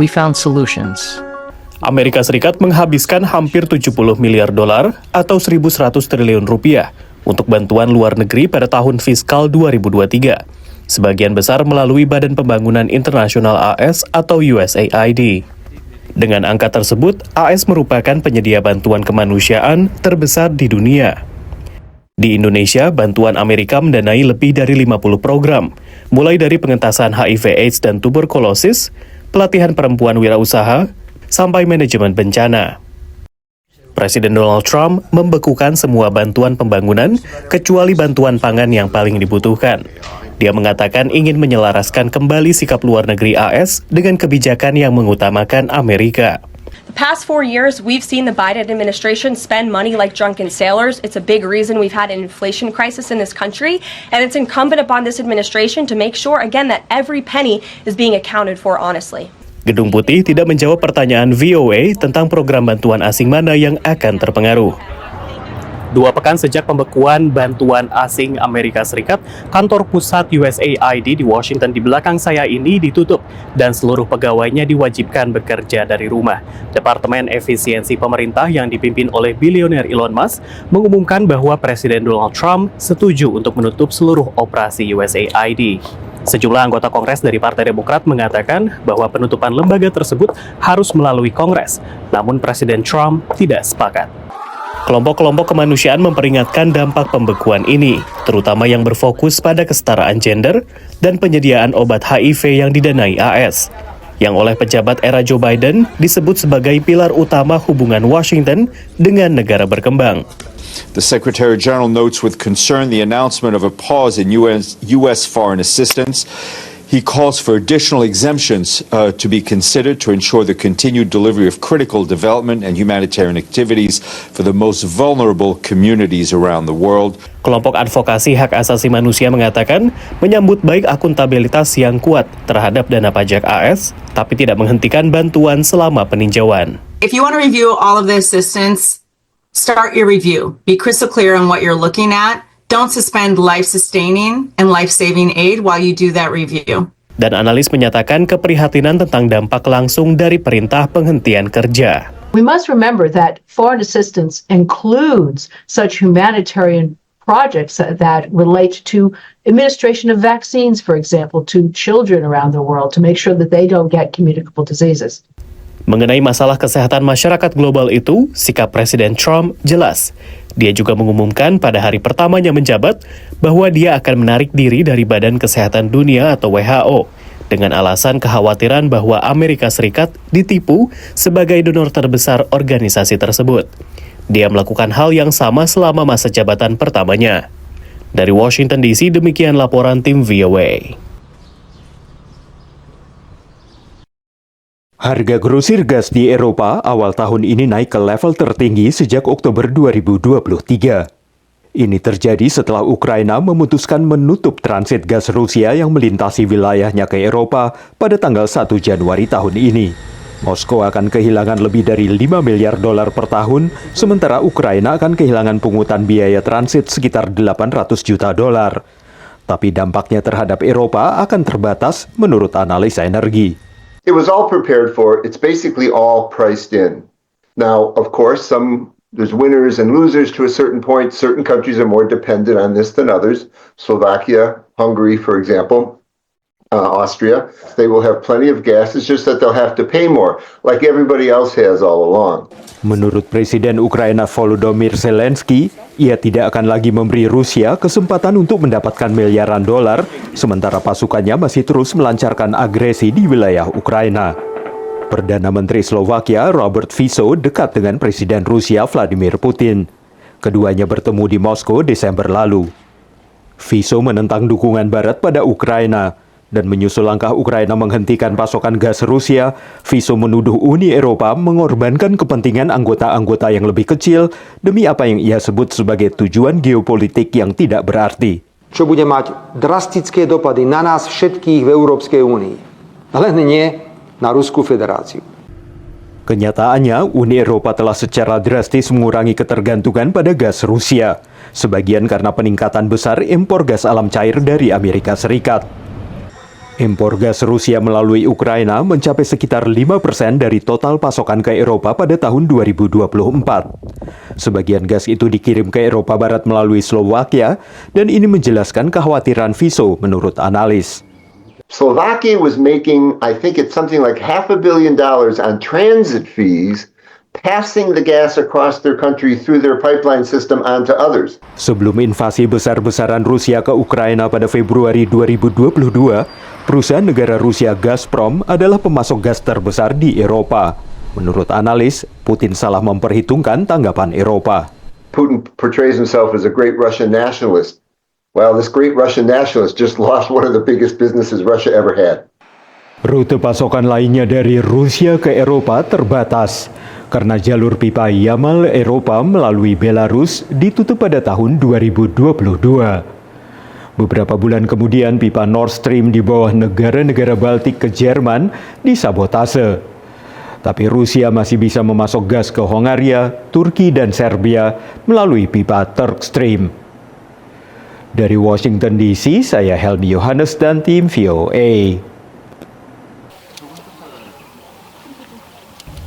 We found solutions. Amerika Serikat menghabiskan hampir 70 miliar dolar atau 1.100 triliun rupiah untuk bantuan luar negeri pada tahun fiskal 2023. Sebagian besar melalui Badan Pembangunan Internasional AS atau USAID. Dengan angka tersebut, AS merupakan penyedia bantuan kemanusiaan terbesar di dunia. Di Indonesia, bantuan Amerika mendanai lebih dari 50 program, mulai dari pengentasan HIV/AIDS dan tuberkulosis, pelatihan perempuan wirausaha, sampai manajemen bencana. Presiden Donald Trump membekukan semua bantuan pembangunan kecuali bantuan pangan yang paling dibutuhkan. Dia mengatakan ingin menyelaraskan kembali sikap luar negeri AS dengan kebijakan yang mengutamakan Amerika. The past 4 years, we've seen the Biden administration spend money like drunken sailors. It's a big reason we've had an inflation crisis in this country, and it's incumbent upon this administration to make sure, again, that every penny is being accounted for honestly. Gedung Putih tidak menjawab pertanyaan VOA tentang program bantuan asing mana yang akan terpengaruh. 2 pekan sejak pembekuan bantuan asing Amerika Serikat, kantor pusat USAID di Washington di belakang saya ini ditutup dan seluruh pegawainya diwajibkan bekerja dari rumah. Departemen Efisiensi Pemerintah yang dipimpin oleh bilioner Elon Musk mengumumkan bahwa Presiden Donald Trump setuju untuk menutup seluruh operasi USAID. Sejumlah anggota Kongres dari Partai Demokrat mengatakan bahwa penutupan lembaga tersebut harus melalui Kongres, namun Presiden Trump tidak sepakat. Kelompok-kelompok kemanusiaan memperingatkan dampak pembekuan ini, terutama yang berfokus pada kesetaraan gender dan penyediaan obat HIV yang didanai AS, yang oleh pejabat era Joe Biden disebut sebagai pilar utama hubungan Washington dengan negara berkembang. The Secretary General notes with concern the announcement of a pause in U.S. foreign assistance. He calls for additional exemptions to be considered to ensure the continued delivery of critical development and humanitarian activities for the most vulnerable communities around the world. Kelompok advokasi hak asasi manusia mengatakan menyambut baik akuntabilitas yang kuat terhadap dana pajak AS, tapi tidak menghentikan bantuan selama peninjauan. If you want to review all of the assistance, start your review. Be crystal clear on what you're looking at. Don't suspend life-sustaining and life-saving aid while you do that review. Dan analis menyatakan keprihatinan tentang dampak langsung dari perintah penghentian kerja. We must remember that foreign assistance includes such humanitarian projects that relate to administration of vaccines, for example, to children around the world to make sure that they don't get communicable diseases. Mengenai masalah kesehatan masyarakat global itu, sikap Presiden Trump jelas. Dia juga mengumumkan pada hari pertamanya menjabat bahwa dia akan menarik diri dari Badan Kesehatan Dunia atau WHO dengan alasan kekhawatiran bahwa Amerika Serikat ditipu sebagai donor terbesar organisasi tersebut. Dia melakukan hal yang sama selama masa jabatan pertamanya. Dari Washington DC, demikian laporan tim VOA. Harga grosir gas di Eropa awal tahun ini naik ke level tertinggi sejak Oktober 2023. Ini terjadi setelah Ukraina memutuskan menutup transit gas Rusia yang melintasi wilayahnya ke Eropa pada tanggal 1 Januari tahun ini. Moskow akan kehilangan lebih dari 5 miliar dolar per tahun, sementara Ukraina akan kehilangan pungutan biaya transit sekitar 800 juta dolar. Tapi dampaknya terhadap Eropa akan terbatas menurut analis energi. It was all prepared for. It's basically all priced in. Now, of course, there's winners and losers to a certain point. Certain countries are more dependent on this than others. Slovakia, Hungary, for example, Austria. They will have plenty of gas. It's just that they'll have to pay more, like everybody else has all along. Menurut Presiden Ukraina Volodymyr Zelensky, ia tidak akan lagi memberi Rusia kesempatan untuk mendapatkan miliaran dolar, sementara pasukannya masih terus melancarkan agresi di wilayah Ukraina. Perdana Menteri Slovakia Robert Fico dekat dengan Presiden Rusia Vladimir Putin. Keduanya bertemu di Moskow Desember lalu. Fico menentang dukungan Barat pada Ukraina. Dan menyusul langkah Ukraina menghentikan pasokan gas Rusia, Fico menuduh Uni Eropa mengorbankan kepentingan anggota-anggota yang lebih kecil demi apa yang ia sebut sebagai tujuan geopolitik yang tidak berarti. Čo bude mať drastické dopady na nás všetkých v Európskej únii, len nie na Ruskú federáciu. Kenyataannya, Uni Eropa telah secara drastis mengurangi ketergantungan pada gas Rusia, sebagian karena peningkatan besar impor gas alam cair dari Amerika Serikat. Impor gas Rusia melalui Ukraina mencapai sekitar 5% dari total pasokan ke Eropa pada tahun 2024. Sebagian gas itu dikirim ke Eropa Barat melalui Slovakia, dan ini menjelaskan kekhawatiran Viso menurut analis. Slovakia was making, I think it's something like $500 million on transit fees, passing the gas across their country through their pipeline system onto others. Sebelum invasi besar-besaran Rusia ke Ukraina pada Februari 2022, perusahaan negara Rusia Gazprom adalah pemasok gas terbesar di Eropa. Menurut analis, Putin salah memperhitungkan tanggapan Eropa. Putin portrays himself as a great Russian nationalist. Well, this great Russian nationalist just lost one of the biggest businesses Russia ever had. Rute pasokan lainnya dari Rusia ke Eropa terbatas karena jalur pipa Yamal Eropa melalui Belarus ditutup pada tahun 2022. Beberapa bulan kemudian pipa Nord Stream di bawah negara-negara Baltik ke Jerman disabotase. Tapi Rusia masih bisa memasok gas ke Hongaria, Turki, dan Serbia melalui pipa Turk Stream. Dari Washington DC, saya Helmi Yohanes dan tim VOA.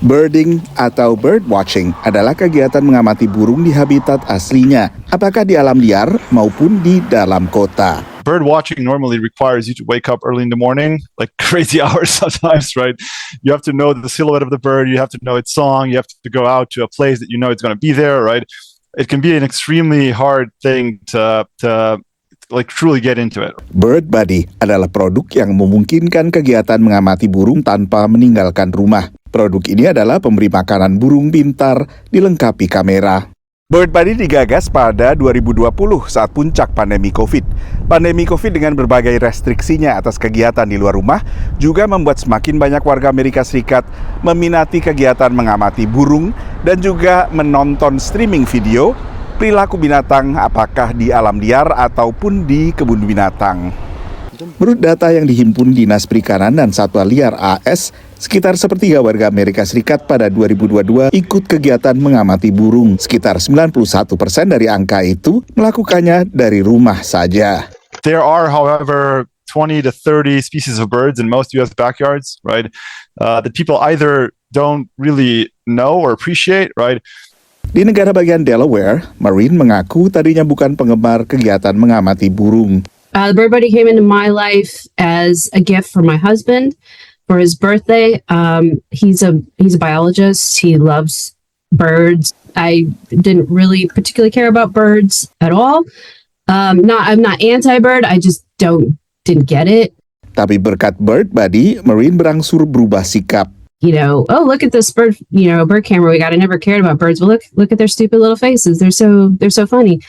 Birding atau bird watching adalah kegiatan mengamati burung di habitat aslinya, apakah di alam liar maupun di dalam kota. Bird watching normally requires you to wake up early in the morning, like crazy hours sometimes, right? You have to know the silhouette of the bird, you have to know its song, you have to go out to a place that you know it's going to be there, right? It can be an extremely hard thing to like truly get into it. Bird Buddy adalah produk yang memungkinkan kegiatan mengamati burung tanpa meninggalkan rumah. Produk ini adalah pemberi makanan burung pintar dilengkapi kamera. Bird Buddy digagas pada 2020 saat puncak pandemi COVID. Pandemi COVID dengan berbagai restriksinya atas kegiatan di luar rumah juga membuat semakin banyak warga Amerika Serikat meminati kegiatan mengamati burung dan juga menonton streaming video perilaku binatang apakah di alam liar ataupun di kebun binatang. Menurut data yang dihimpun Dinas Perikanan dan Satwa Liar AS, sekitar sepertiga warga Amerika Serikat pada 2022 ikut kegiatan mengamati burung. Sekitar 91% dari angka itu melakukannya dari rumah saja. There are, however, 20 to 30 species of birds in most U.S. backyards, right? That people either don't really know or appreciate, right? Di negara bagian Delaware, Maureen mengaku tadinya bukan penggemar kegiatan mengamati burung. Bird Buddy came into my life as a gift for my husband for his birthday. He's a biologist. He loves birds. I didn't really particularly care about birds at all. I'm not anti-bird. I just didn't get it. Tapi berkat Bird Buddy, Maureen berangsur berubah sikap. You know, oh, look at this bird, bird camera we got. I never cared about birds, but look at their stupid little faces. They're so funny.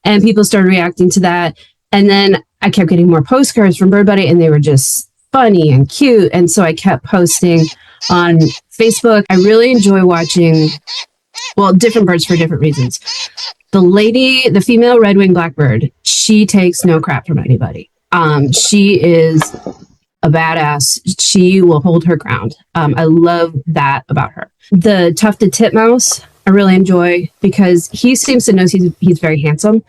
And people started reacting to that. And then I kept getting more postcards from Bird Buddy and they were just funny and cute. And so I kept posting on Facebook. I really enjoy watching, different birds for different reasons. The female red-winged blackbird, she takes no crap from anybody. She is a badass. She will hold her ground. I love that about her. The tufted titmouse, I really enjoy because he seems to know he's very handsome.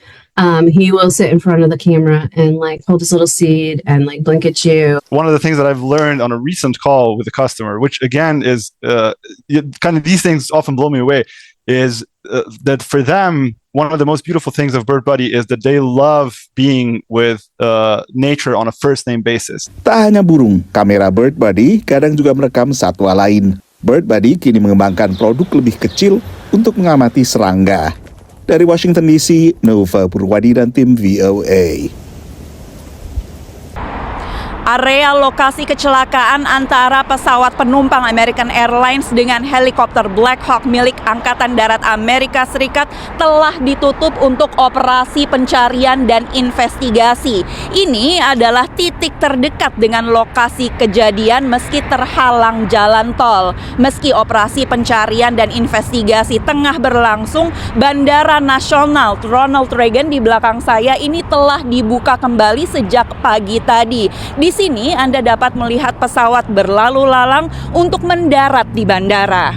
He will sit in front of the camera and hold his little seed and blink at you. One of the things that I've learned on a recent call with a customer, which again is kind of these things often blow me away, is that for them, one of the most beautiful things of Bird Buddy is that they love being with nature on a first name basis. Tak hanya burung, kamera Bird Buddy kadang juga merekam satwa lain. Bird Buddy kini mengembangkan produk lebih kecil untuk mengamati serangga. Dari Washington DC, Nova Purwadi dan tim VOA. Area lokasi kecelakaan antara pesawat penumpang American Airlines dengan helikopter Black Hawk milik Angkatan Darat Amerika Serikat telah ditutup untuk operasi pencarian dan investigasi. Ini adalah titik terdekat dengan lokasi kejadian meski terhalang jalan tol. Meski operasi pencarian dan investigasi tengah berlangsung, Bandara Nasional Ronald Reagan di belakang saya ini telah dibuka kembali sejak pagi tadi. Di sini Anda dapat melihat pesawat berlalu lalang untuk mendarat di bandara.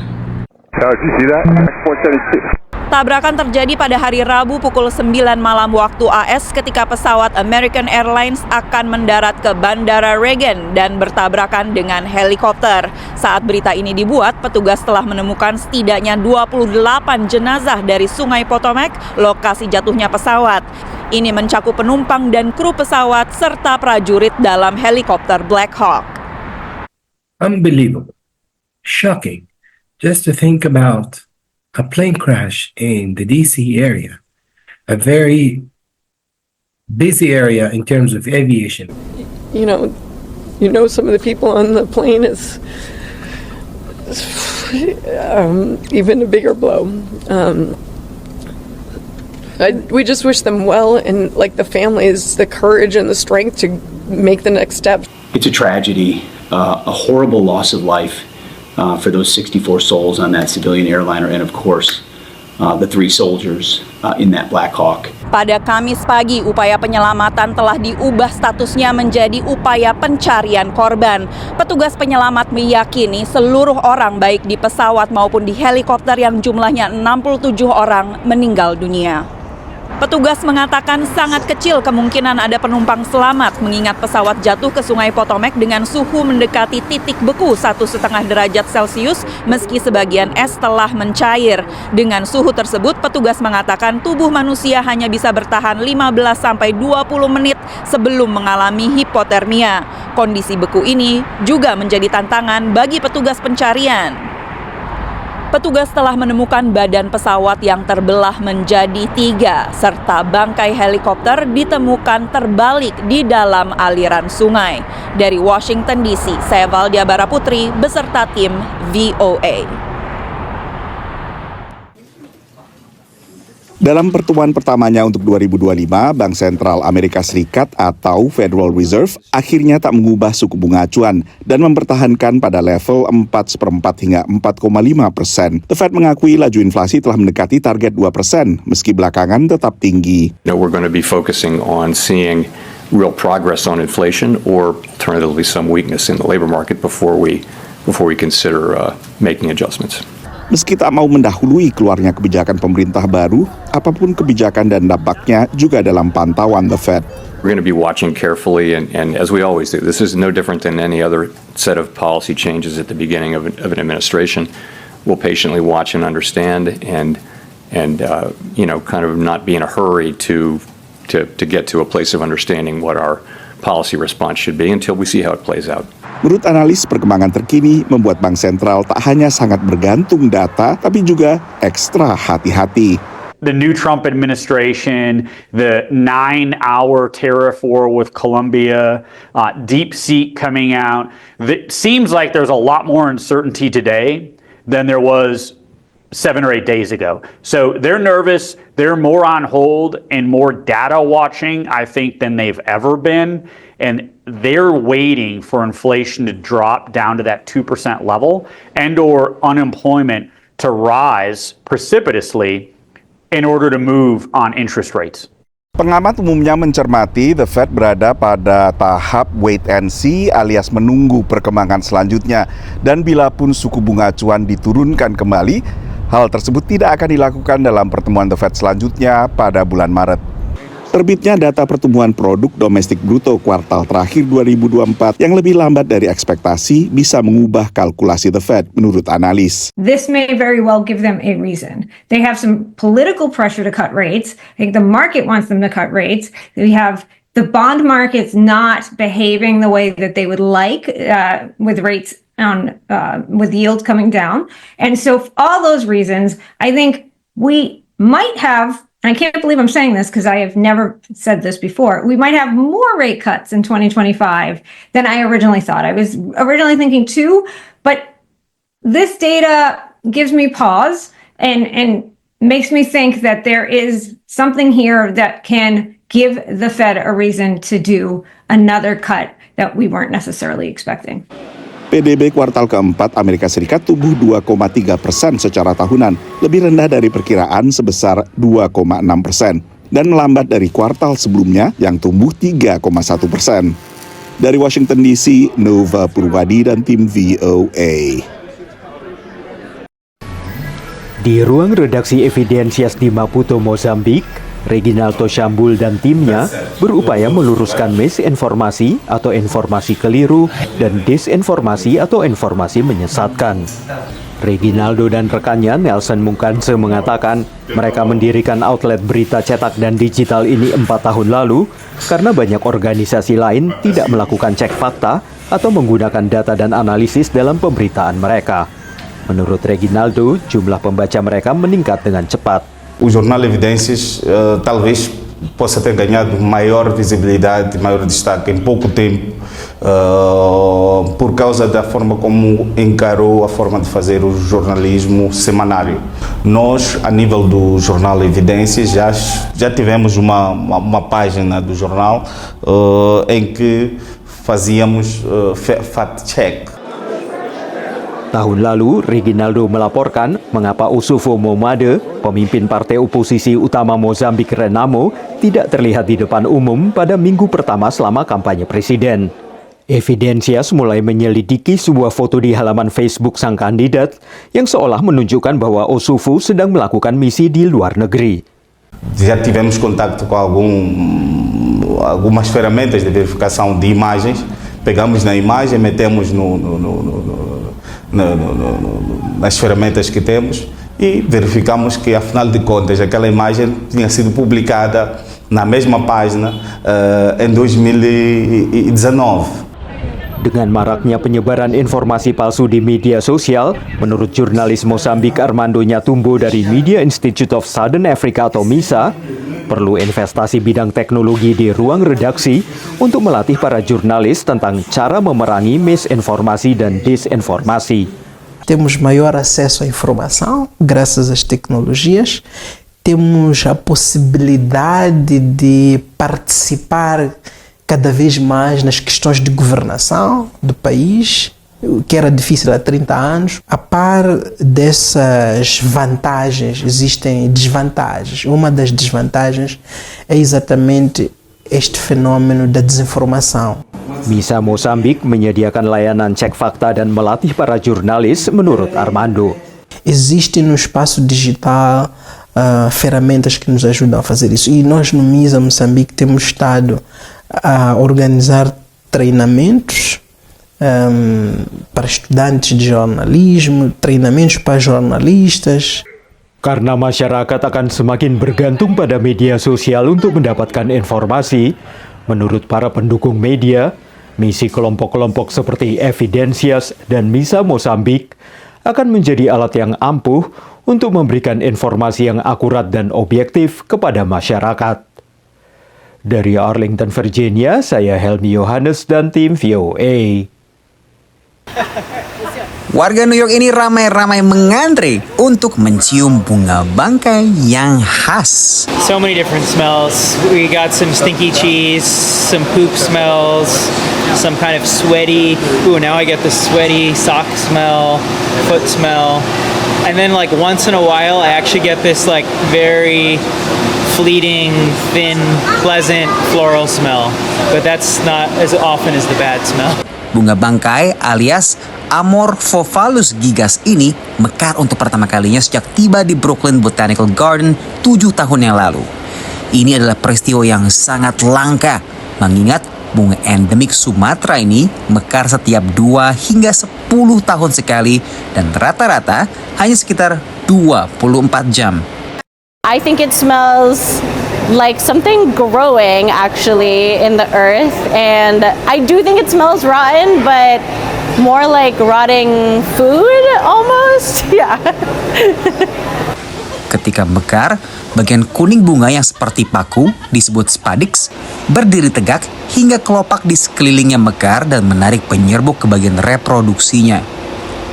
Tabrakan terjadi pada hari Rabu pukul 9 malam waktu AS ketika pesawat American Airlines akan mendarat ke Bandara Reagan dan bertabrakan dengan helikopter. Saat berita ini dibuat, petugas telah menemukan setidaknya 28 jenazah dari Sungai Potomac, lokasi jatuhnya pesawat. Ini mencakup penumpang dan kru pesawat serta prajurit dalam helikopter Black Hawk. Unbelievable. Shocking. Just to think about a plane crash in the DC area, a very busy area in terms of aviation. You know some of the people on the plane is even a bigger blow. We just wish them well, and like the families, the courage and the strength to make the next step. It's a tragedy, a horrible loss of life. For those 64 souls on that civilian airliner, and of course, the 3 soldiers in that Black Hawk. Pada Kamis pagi, upaya penyelamatan telah diubah statusnya menjadi upaya pencarian korban. Petugas penyelamat meyakini seluruh orang baik di pesawat maupun di helikopter yang jumlahnya 67 orang meninggal dunia. Petugas mengatakan sangat kecil kemungkinan ada penumpang selamat mengingat pesawat jatuh ke Sungai Potomac dengan suhu mendekati titik beku 1,5 derajat Celcius meski sebagian es telah mencair. Dengan suhu tersebut, petugas mengatakan tubuh manusia hanya bisa bertahan 15-20 menit sebelum mengalami hipotermia. Kondisi beku ini juga menjadi tantangan bagi petugas pencarian. Petugas telah menemukan badan pesawat yang terbelah menjadi 3, serta bangkai helikopter ditemukan terbalik di dalam aliran sungai. Dari Washington DC, saya Valdia Baraputri beserta tim VOA. Dalam pertemuan pertamanya untuk 2025, Bank Sentral Amerika Serikat atau Federal Reserve akhirnya tak mengubah suku bunga acuan dan mempertahankan pada level 4,4 hingga 4,5%. The Fed mengakui laju inflasi telah mendekati target 2%, meski belakangan tetap tinggi. We're going to be focusing on seeing real progress on inflation or alternatively some weakness in the labor market before we consider making adjustments. Meski tak mau mendahului keluarnya kebijakan pemerintah baru, apapun kebijakan dan dampaknya juga dalam pantauan The Fed. We're going to be watching carefully, and as we always do, this is no different than any other set of policy changes at the beginning of an administration. We'll patiently watch and understand, and kind of not be in a hurry to get to a place of understanding what our policy response should be until we see how it plays out. Menurut analis, perkembangan terkini membuat Bank Sentral tak hanya sangat bergantung data, tapi juga ekstra hati-hati. The new Trump administration, the 9-hour tariff war with Colombia, DeepSeek coming out. It seems like there's a lot more uncertainty today than there was 7 or 8 days ago. So they're nervous, they're more on hold and more data watching, I think, than they've ever been. And they're waiting for inflation to drop down to that 2% level and or unemployment to rise precipitously in order to move on interest rates. Pengamat umumnya mencermati The Fed berada pada tahap wait and see alias menunggu perkembangan selanjutnya. Dan bila pun suku bunga acuan diturunkan kembali, hal tersebut tidak akan dilakukan dalam pertemuan The Fed selanjutnya pada bulan Maret. Terbitnya data pertumbuhan produk domestik bruto kuartal terakhir 2024 yang lebih lambat dari ekspektasi bisa mengubah kalkulasi The Fed menurut analis. This may very well give them a reason. They have some political pressure to cut rates. I think the market wants them to cut rates. We have the bond markets not behaving the way that they would like with rates on with yields coming down. And so for all those reasons, I think we might have, I can't believe I'm saying this because I have never said this before, we might have more rate cuts in 2025 than I originally thought. I was originally thinking 2, but this data gives me pause and makes me think that there is something here that can give the Fed a reason to do another cut that we weren't necessarily expecting. PDB kuartal keempat Amerika Serikat tumbuh 2,3% secara tahunan, lebih rendah dari perkiraan sebesar 2,6% dan melambat dari kuartal sebelumnya yang tumbuh 3,1%. Dari Washington DC, Nova Purwadi dan tim VOA. Di ruang redaksi Evidensias di Maputo, Mozambik, Reginaldo Shambul dan timnya berupaya meluruskan misinformasi atau informasi keliru dan disinformasi atau informasi menyesatkan. Reginaldo dan rekannya Nelson Mungkanse mengatakan mereka mendirikan outlet berita cetak dan digital ini 4 tahun lalu karena banyak organisasi lain tidak melakukan cek fakta atau menggunakan data dan analisis dalam pemberitaan mereka. Menurut Reginaldo, jumlah pembaca mereka meningkat dengan cepat. O jornal Evidências talvez possa ter ganhado maior visibilidade, maior destaque em pouco tempo, por causa da forma como encarou a forma de fazer o jornalismo semanário. Nós, a nível do jornal Evidências, já tivemos uma página do jornal em que fazíamos fact-check. Tahun lalu, Reginaldo melaporkan mengapa Ossufo Momade, pemimpin partai oposisi utama Mozambik Renamo, tidak terlihat di depan umum pada minggu pertama selama kampanye presiden. Evidensias mulai menyelidiki sebuah foto di halaman Facebook sang kandidat yang seolah menunjukkan bahwa Ossufo sedang melakukan misi di luar negeri. Já tivemos contato com algumas ferramentas de verificação de imagens. Pegamos na imagem, metemos nas ferramentas que temos e verificamos que, afinal de contas, aquela imagem tinha sido publicada na mesma página em 2019. Dengan maraknya penyebaran informasi palsu di media sosial, menurut jurnalis Mozambik Armando Nyatumbo dari Media Institute of Southern Africa atau MISA, perlu investasi bidang teknologi di ruang redaksi untuk melatih para jurnalis tentang cara memerangi misinformasi dan disinformasi. Temos maior acesso à informação graças às tecnologias, temos a possibilidade de participar cada vez mais nas questões de governação do país, o que era difícil há 30 anos. A par dessas vantagens, existem desvantagens. Uma das desvantagens é exatamente este fenômeno da desinformação. MISA Mozambik menyediakan layanan cek fakta dan melatih para jurnalis, menurut Armando. Existe no espaço digital ferramentas que nos ajudam a fazer isso. E nós no MISA Moçambique temos estado a organizar treinamentos para estudantes de jornalismo, treinamentos para jornalistas. Karena masyarakat akan semakin bergantung pada media sosial untuk mendapatkan informasi, menurut para pendukung media, misi kelompok-kelompok seperti Evidensias dan MISA Mozambik akan menjadi alat yang ampuh untuk memberikan informasi yang akurat dan objektif kepada masyarakat. Dari Arlington, Virginia, saya Helmi Yohanes dan tim VOA. Warga New York ini ramai-ramai mengantre untuk mencium bunga bangkai yang khas. So many different smells. We got some stinky cheese, some poop smells, some kind of sweaty. Ooh, now I get the sweaty sock smell, foot smell. And then like once in a while I actually get this like very fleeting, thin, pleasant floral smell. But that's not as often as the bad smell. Bunga bangkai alias Amorphophallus gigas ini mekar untuk pertama kalinya sejak tiba di Brooklyn Botanical Garden 7 tahun yang lalu. Ini adalah peristiwa yang sangat langka, mengingat bunga endemik Sumatera ini mekar setiap 2 hingga 10 tahun sekali dan rata-rata hanya sekitar 24 jam. I think it smells like something growing actually in the earth, and I do think it smells rotten, but more like rotting food almost. Yeah. Ketika mekar, bagian kuning bunga yang seperti paku disebut spadix berdiri tegak hingga kelopak di sekelilingnya mekar dan menarik penyerbuk ke bagian reproduksinya.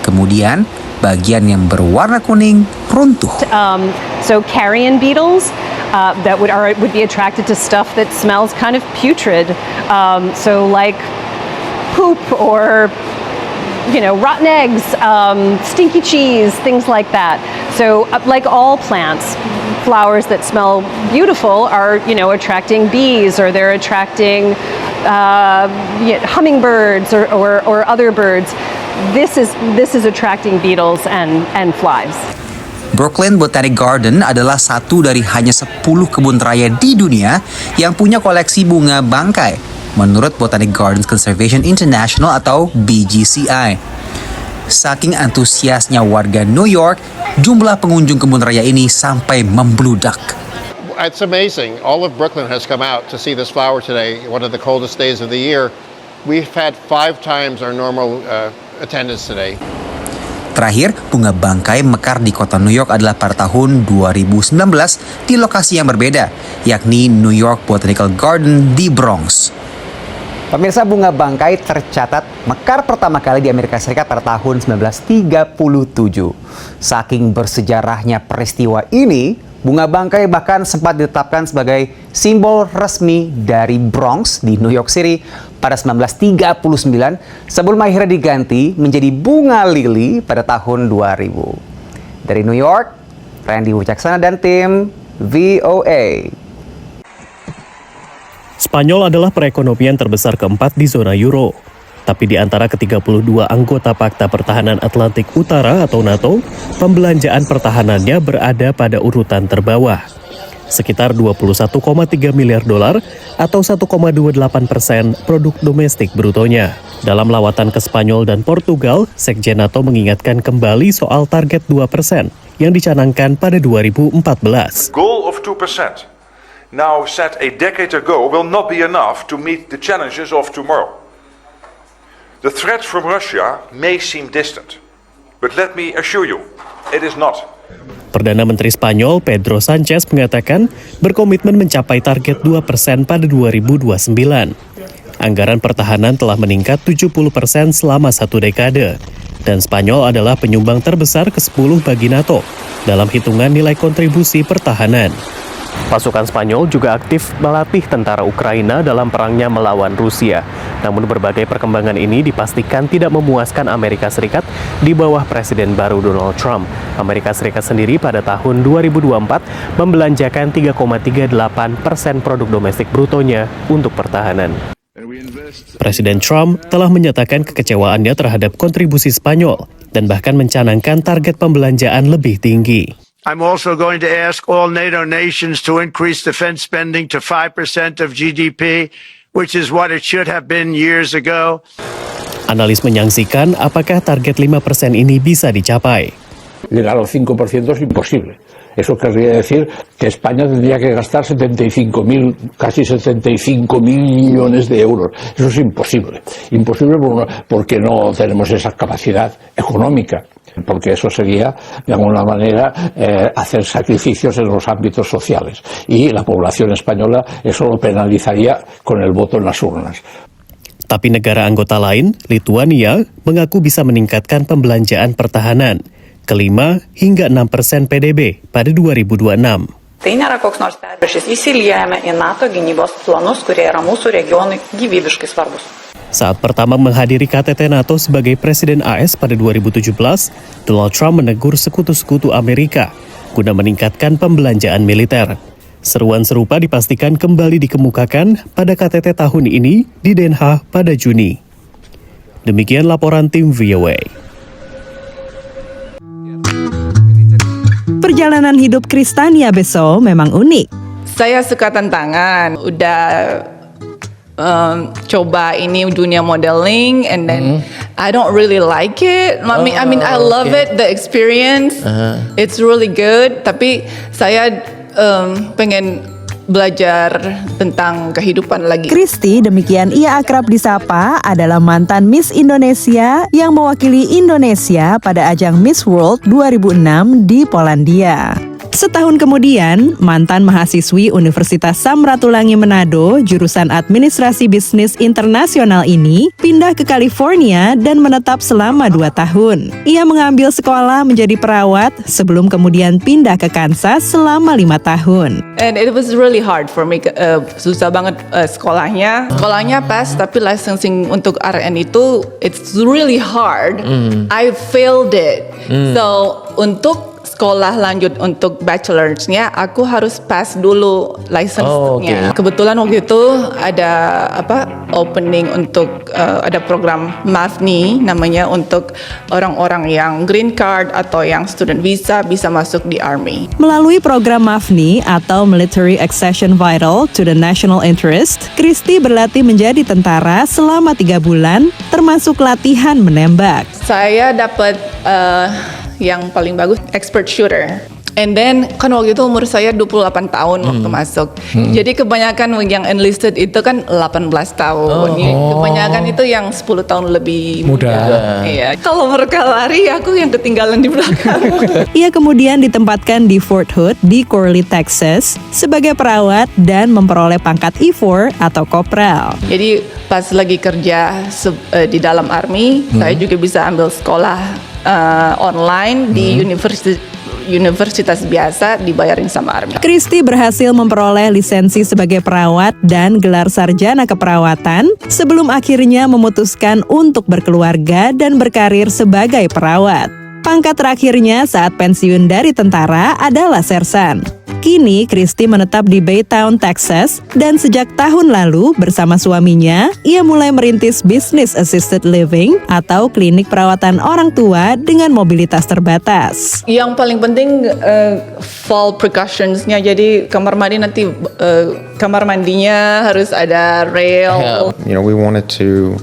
Kemudian bagian yang berwarna kuning runtuh. So carrion beetles that would be attracted to stuff that smells kind of putrid. So like poop or rotten eggs, stinky cheese, things like that. So like all plants, flowers that smell beautiful are attracting bees, or they're attracting hummingbirds or other birds. This is attracting beetles and flies. Brooklyn Botanic Garden adalah satu dari hanya 10 kebun raya di dunia yang punya koleksi bunga bangkai, menurut Botanic Gardens Conservation International atau BGCI. Saking antusiasnya warga New York, jumlah pengunjung kebun raya ini sampai membludak. It's amazing. All of Brooklyn has come out to see this flower today, one of the coldest days of the year. We've had 5 times our normal attendance today. Terakhir, bunga bangkai mekar di kota New York adalah pada tahun 2019 di lokasi yang berbeda, yakni New York Botanical Garden di Bronx. Pemirsa, bunga bangkai tercatat mekar pertama kali di Amerika Serikat pada tahun 1937. Saking bersejarahnya peristiwa ini, bunga bangkai bahkan sempat ditetapkan sebagai simbol resmi dari Bronx di New York City pada 1939 sebelum akhirnya diganti menjadi bunga lili pada tahun 2000. Dari New York, Randy Wicaksana dan tim VOA. Spanyol adalah perekonomian terbesar keempat di zona Euro. Tapi di antara ke-32 anggota Pakta Pertahanan Atlantik Utara atau NATO, pembelanjaan pertahanannya berada pada urutan terbawah. Sekitar 21,3 miliar dolar atau 1,28% produk domestik brutonya. Dalam lawatan ke Spanyol dan Portugal, Sekjen NATO mengingatkan kembali soal target 2% yang dicanangkan pada 2014. Goal of 2%, now set a decade ago, will not be enough to meet the challenges of tomorrow. The threat from Russia may seem distant, but let me assure you, it is not. Perdana Menteri Spanyol Pedro Sanchez mengatakan berkomitmen mencapai target 2% pada 2029. Anggaran pertahanan telah meningkat 70% selama 1 dekade, dan Spanyol adalah penyumbang terbesar ke-10 bagi NATO dalam hitungan nilai kontribusi pertahanan. Pasukan Spanyol juga aktif melatih tentara Ukraina dalam perangnya melawan Rusia. Namun berbagai perkembangan ini dipastikan tidak memuaskan Amerika Serikat di bawah Presiden baru Donald Trump. Amerika Serikat sendiri pada tahun 2024 membelanjakan 3,38% produk domestik brutonya untuk pertahanan. Presiden Trump telah menyatakan kekecewaannya terhadap kontribusi Spanyol dan bahkan mencanangkan target pembelanjaan lebih tinggi. I'm also going to ask all NATO nations to increase defense spending to 5% of GDP, which is what it should have been years ago. Analis menyaksikan apakah target 5% ini bisa dicapai. Llegar al 5% es imposible. Eso querría decir que España tendría que gastar casi 75 mil millones de euros. Eso es imposible. Imposible porque no tenemos esa capacidad económica. Porque eso sería, de alguna manera, hacer sacrificios en los ámbitos sociales. Y la población española eso lo penalizaría con el voto en las urnas. Tapi negara anggota lain, Lituania, mengaku bisa meningkatkan pembelanjaan pertahanan ke 5 hingga 6% PDB pada 2026. Tai nėra koks nors perviršis. Įsiliejame į NATO gynybos planus, kurie yra mūsų regionui gyvybiškai svarbus. Saat pertama menghadiri KTT NATO sebagai Presiden AS pada 2017, Donald Trump menegur sekutu-sekutu Amerika guna meningkatkan pembelanjaan militer. Seruan serupa dipastikan kembali dikemukakan pada KTT tahun ini di Den Haag pada Juni. Demikian laporan tim VOA. Perjalanan hidup Kristania Beso memang unik. Saya suka tantangan, udah coba ini dunia modeling, and then I don't really like it. I mean I love it, the experience, it's really good. Tapi saya pengen belajar tentang kehidupan lagi. Kristi, demikian ia akrab disapa, adalah mantan Miss Indonesia yang mewakili Indonesia pada ajang Miss World 2006 di Polandia. Setahun kemudian, mantan mahasiswi Universitas Samratulangi Manado, jurusan Administrasi Bisnis Internasional ini, pindah ke California dan menetap selama 2 tahun. Ia mengambil sekolah menjadi perawat sebelum kemudian pindah ke Kansas selama 5 tahun. And it was really hard for me, susah banget sekolahnya. Sekolahnya pas, tapi licensing untuk RN itu, it's really hard. I failed it. So, untuk sekolah lanjut untuk bachelornya, aku harus pass dulu license-nya. Kebetulan waktu itu ada opening untuk ada program MAFNI namanya, untuk orang-orang yang green card atau yang student visa bisa masuk di Army. Melalui program MAFNI atau Military Accession Vital to the National Interest, Christy berlatih menjadi tentara selama 3 bulan, termasuk latihan menembak. Saya dapat yang paling bagus expert shooter. And then kan waktu itu umur saya 28 tahun waktu masuk. Jadi kebanyakan yang enlisted itu kan 18 tahun. Kebanyakan itu yang 10 tahun lebih muda. Iya. Kalau mereka lari, aku yang ketinggalan di belakang. Ia kemudian ditempatkan di Fort Hood di Corley, Texas sebagai perawat dan memperoleh pangkat E4 atau kopral. Jadi pas lagi kerja di dalam Army, saya juga bisa ambil sekolah online di universitas biasa, dibayarin sama Army. Christy berhasil memperoleh lisensi sebagai perawat dan gelar sarjana keperawatan sebelum akhirnya memutuskan untuk berkeluarga dan berkarir sebagai perawat. Pangkat terakhirnya saat pensiun dari tentara adalah sersan. Kini Christy menetap di Baytown, Texas, dan sejak tahun lalu bersama suaminya, ia mulai merintis bisnis assisted living atau klinik perawatan orang tua dengan mobilitas terbatas. Yang paling penting fall precautions-nya, jadi kamar mandi nanti kamar mandinya harus ada rail. You know, we wanted to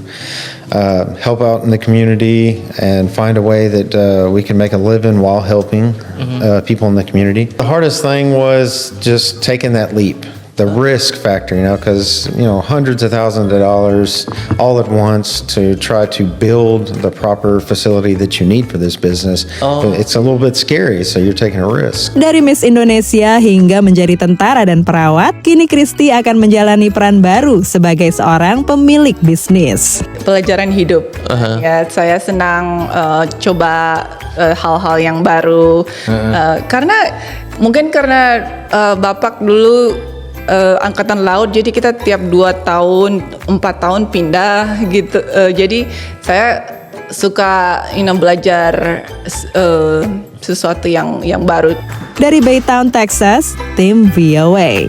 help out in the community and find a way that we can make a living while helping people in the community. The hardest thing was just taking that leap, the risk factor, because hundreds of thousands of dollars all at once to try to build the proper facility that you need for this business. It's a little bit scary, so you're taking a risk. Dari Miss Indonesia hingga menjadi tentara dan perawat, kini Christy akan menjalani peran baru sebagai seorang pemilik bisnis. Pelajaran hidup. Ya, saya senang coba hal-hal yang baru. Karena Bapak dulu angkatan laut, jadi kita tiap 2 tahun, 4 tahun pindah gitu. Jadi saya suka belajar sesuatu yang baru. Dari Baytown, Texas, tim VOA.